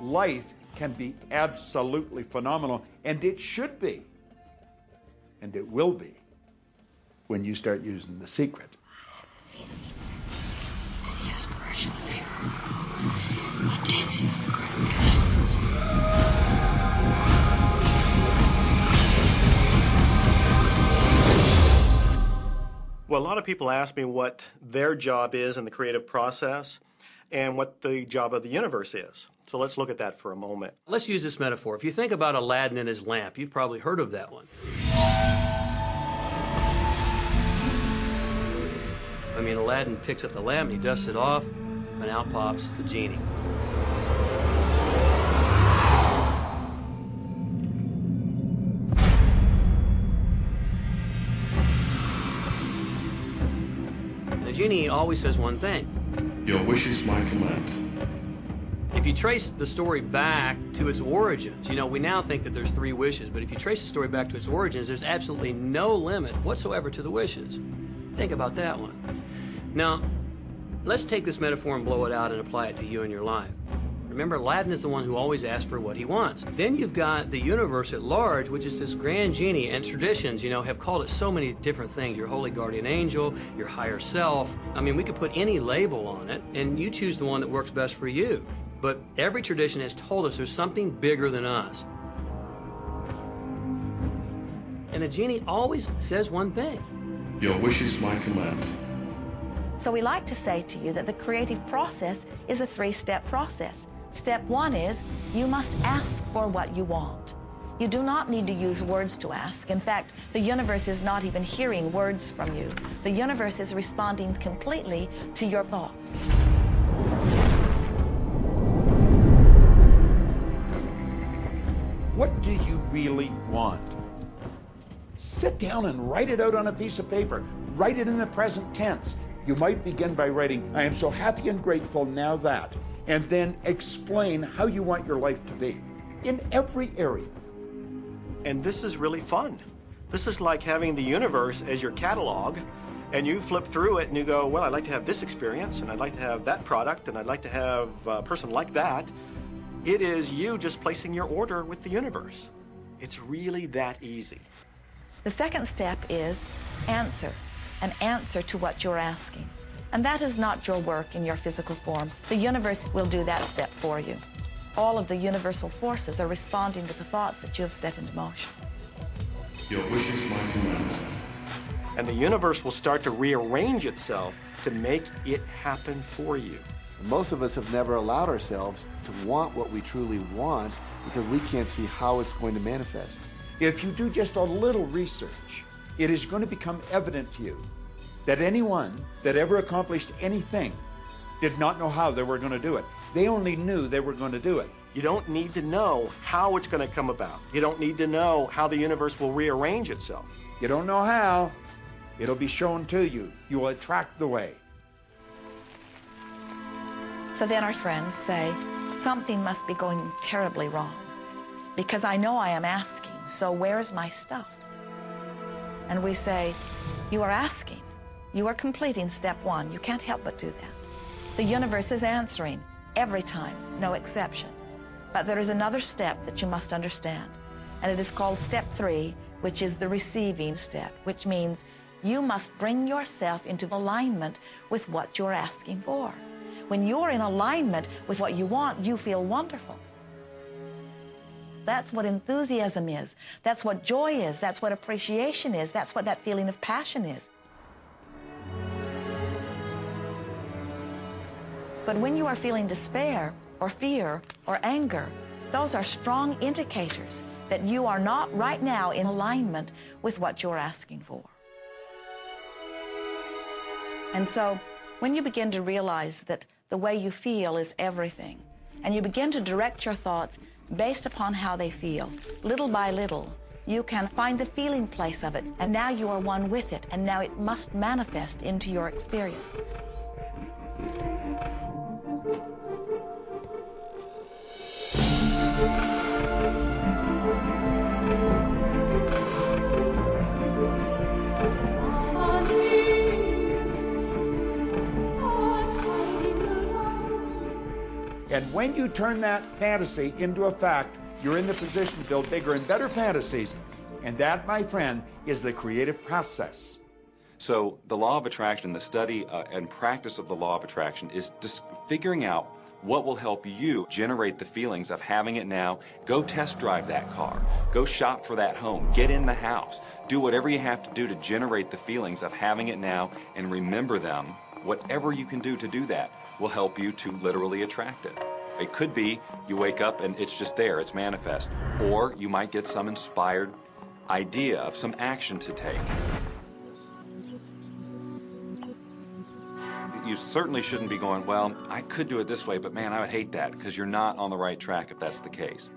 life can be absolutely phenomenal, and it should be, and it will be, when you start using the secret. It's easy. The aspiration favor. It takes you the Well, a lot of people ask me what their job is in the creative process and what the job of the universe is. So let's look at that for a moment. Let's use this metaphor. If you think about Aladdin and his lamp, you've probably heard of that one. I mean, Aladdin picks up the lamp, and he dusts it off, and out pops the genie. And the genie always says one thing. Your wish is my command. If you trace the story back to its origins, you know, we now think that there's 3 wishes, but if you trace the story back to its origins, there's absolutely no limit whatsoever to the wishes. Think about that one. Now, let's take this metaphor and blow it out and apply it to you in your life. Remember, Aladdin is the one who always asks for what he wants. Then you've got the universe at large, which is this grand genie, and traditions, you know, have called it so many different things. Your holy guardian angel, your higher self. I mean, we could put any label on it, and you choose the one that works best for you. But every tradition has told us there's something bigger than us. And the genie always says one thing. Your wish is my command. So we like to say to you that the creative process is a 3-step process. Step 1 is you must ask for what you want. You do not need to use words to ask. In fact, the universe is not even hearing words from you. The universe is responding completely to your thought. What do you really want? Sit down and write it out on a piece of paper. Write it in the present tense. You might begin by writing, I am so happy and grateful now that, and then explain how you want your life to be in every area. And this is really fun. This is like having the universe as your catalog, and you flip through it and you go, well, I'd like to have this experience, and I'd like to have that product, and I'd like to have a person like that. It is you just placing your order with the universe. It's really that easy. The second step is answer, an answer to what you're asking. And that is not your work in your physical form. The universe will do that step for you. All of the universal forces are responding to the thoughts that you have set into motion. Your wish is my command. And the universe will start to rearrange itself to make it happen for you. Most of us have never allowed ourselves to want what we truly want because we can't see how it's going to manifest. If you do just a little research, it is going to become evident to you that anyone that ever accomplished anything did not know how they were going to do it. They only knew they were going to do it. You don't need to know how it's going to come about. You don't need to know how the universe will rearrange itself. You don't know how, it'll be shown to you. You will attract the way. So then our friends say, something must be going terribly wrong because I know I am asking, so where's my stuff? And we say, you are asking. You are completing step 1. You can't help but do that. The universe is answering every time, no exception. But there is another step that you must understand, and it is called step 3, which is the receiving step, which means you must bring yourself into alignment with what you're asking for. When you're in alignment with what you want, you feel wonderful. That's what enthusiasm is. That's what joy is. That's what appreciation is. That's what that feeling of passion is. But when you are feeling despair or fear or anger, those are strong indicators that you are not right now in alignment with what you're asking for. And so when you begin to realize that the way you feel is everything, and you begin to direct your thoughts based upon how they feel, little by little, you can find the feeling place of it, and now you are one with it, and now it must manifest into your experience. And And when you turn that fantasy into a fact, you're in the position to build bigger and better fantasies. And that, my friend, is the creative process. So the law of attraction, the study and practice of the law of attraction is just figuring out what will help you generate the feelings of having it now. Go test drive that car. Go shop for that home. Get in the house. Do whatever you have to do to generate the feelings of having it now and remember them. Whatever you can do to do that will help you to literally attract it. It could be you wake up and it's just there, it's manifest. Or you might get some inspired idea of some action to take. You certainly shouldn't be going, well, I could do it this way, but man, I would hate that, because you're not on the right track if that's the case.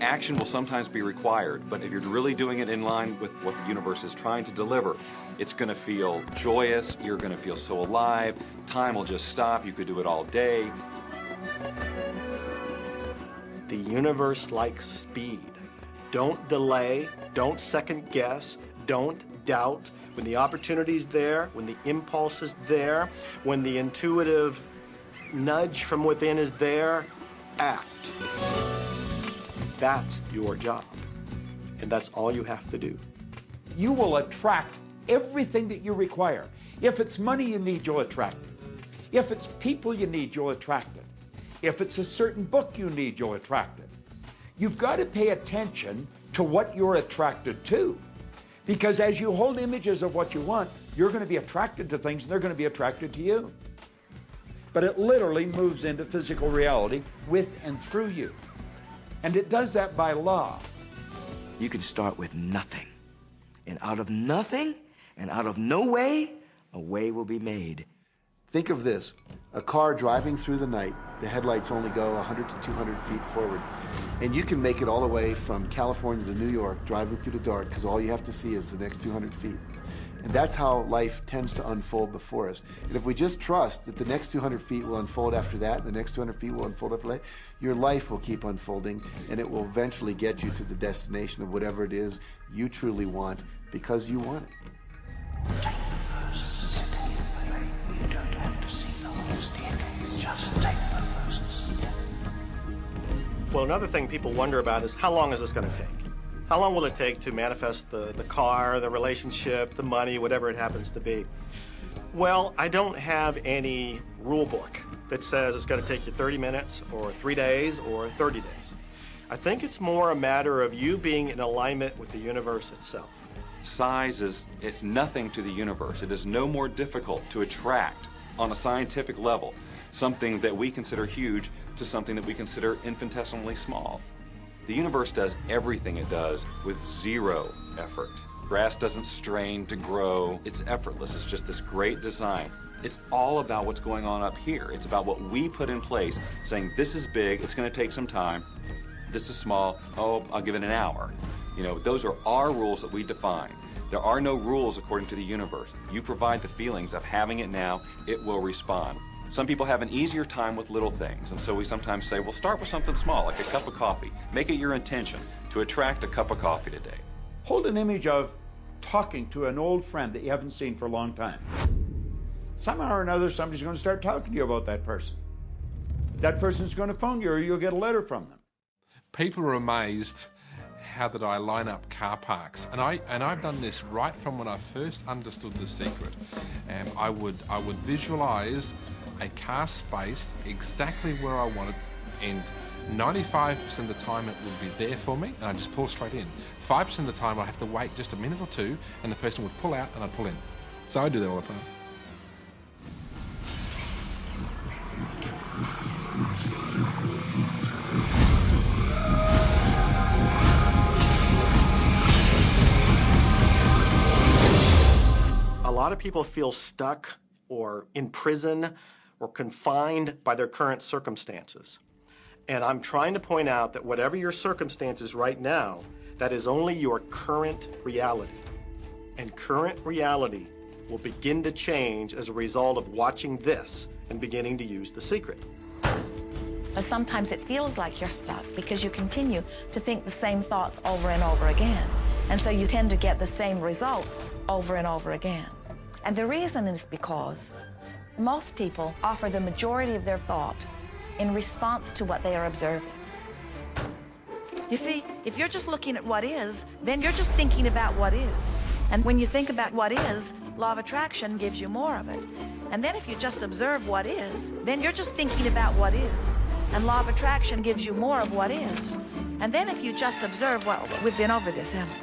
Action will sometimes be required, but if you're really doing it in line with what the universe is trying to deliver, it's going to feel joyous, you're going to feel so alive, time will just stop, you could do it all day. The universe likes speed. Don't delay, don't second guess, don't doubt. When the opportunity's there, when the impulse is there, when the intuitive nudge from within is there, act. That's your job. And that's all you have to do. You will attract everything that you require. If it's money you need, you'll attract it. If it's people you need, you'll attract it. If it's a certain book you need, you'll attract it. You've got to pay attention to what you're attracted to. Because as you hold images of what you want, you're going to be attracted to things and they're going to be attracted to you. But it literally moves into physical reality with and through you. And it does that by law. You can start with nothing. And out of nothing and out of no way, a way will be made. Think of this, a car driving through the night, the headlights only go 100 to 200 feet forward, and you can make it all the way from California to New York driving through the dark because all you have to see is the next 200 feet. And that's how life tends to unfold before us. And if we just trust that the next 200 feet will unfold after that, the next 200 feet will unfold after that, your life will keep unfolding and it will eventually get you to the destination of whatever it is you truly want because you want it. Take the first step. You don't have to see the whole staircase. Just take the first step. Well, another thing people wonder about is how long is this going to take? How long will it take to manifest the car, the relationship, the money, whatever it happens to be? Well, I don't have any rule book that says it's going to take you 30 minutes or 3 days or 30 days. I think it's more a matter of you being in alignment with the universe itself. Size it's nothing to the universe. It is no more difficult to attract on a scientific level something that we consider huge to something that we consider infinitesimally small. The universe does everything it does with zero effort. Grass doesn't strain to grow. It's effortless. It's just this great design. It's all about what's going on up here. It's about what we put in place, saying this is big, it's going to take some time. This is small, oh, I'll give it an hour. You know, those are our rules that we define. There are no rules according to the universe. You provide the feelings of having it now, it will respond. Some people have an easier time with little things, and so we sometimes say, well, start with something small, like a cup of coffee. Make it your intention to attract a cup of coffee today. Hold an image of talking to an old friend that you haven't seen for a long time. Somehow or another, somebody's going to start talking to you about that person. That person's going to phone you or you'll get a letter from them. People are amazed how that I line up car parks, and I've done this right from when I first understood the secret. And I would visualize a car space exactly where I wanted, and 95% of the time it would be there for me, and I just pull straight in. 5% of the time I have to wait just a minute or two, and the person would pull out and I'd pull in. So I do that all the time. A lot of people feel stuck or in prison or confined by their current circumstances. And I'm trying to point out that whatever your circumstances right now, that is only your current reality. And current reality will begin to change as a result of watching this and beginning to use the secret. But sometimes it feels like you're stuck because you continue to think the same thoughts over and over again. And so you tend to get the same results over and over again. And the reason is because most people offer the majority of their thought in response to what they are observing. You see, if you're just looking at what is, then you're just thinking about what is. And when you think about what is, law of attraction gives you more of it. And then if you just observe what is, then you're just thinking about what is. And law of attraction gives you more of what is. And then if you just observe, well, we've been over this, haven't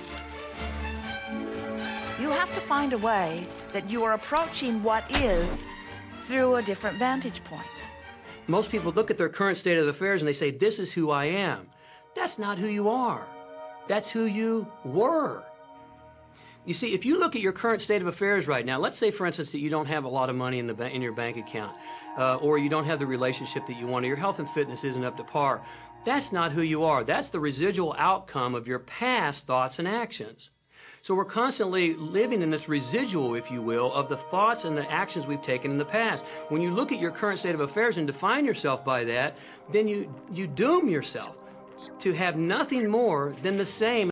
we? You have to find a way that you are approaching what is through a different vantage point. Most people look at their current state of affairs and they say, this is who I am. That's not who you are. That's who you were. You see, if you look at your current state of affairs right now, let's say, for instance, that you don't have a lot of money in your bank account, or you don't have the relationship that you want, or your health and fitness isn't up to par. That's not who you are. That's the residual outcome of your past thoughts and actions. So we're constantly living in this residual, if you will, of the thoughts and the actions we've taken in the past. When you look at your current state of affairs and define yourself by that, then you doom yourself to have nothing more than the same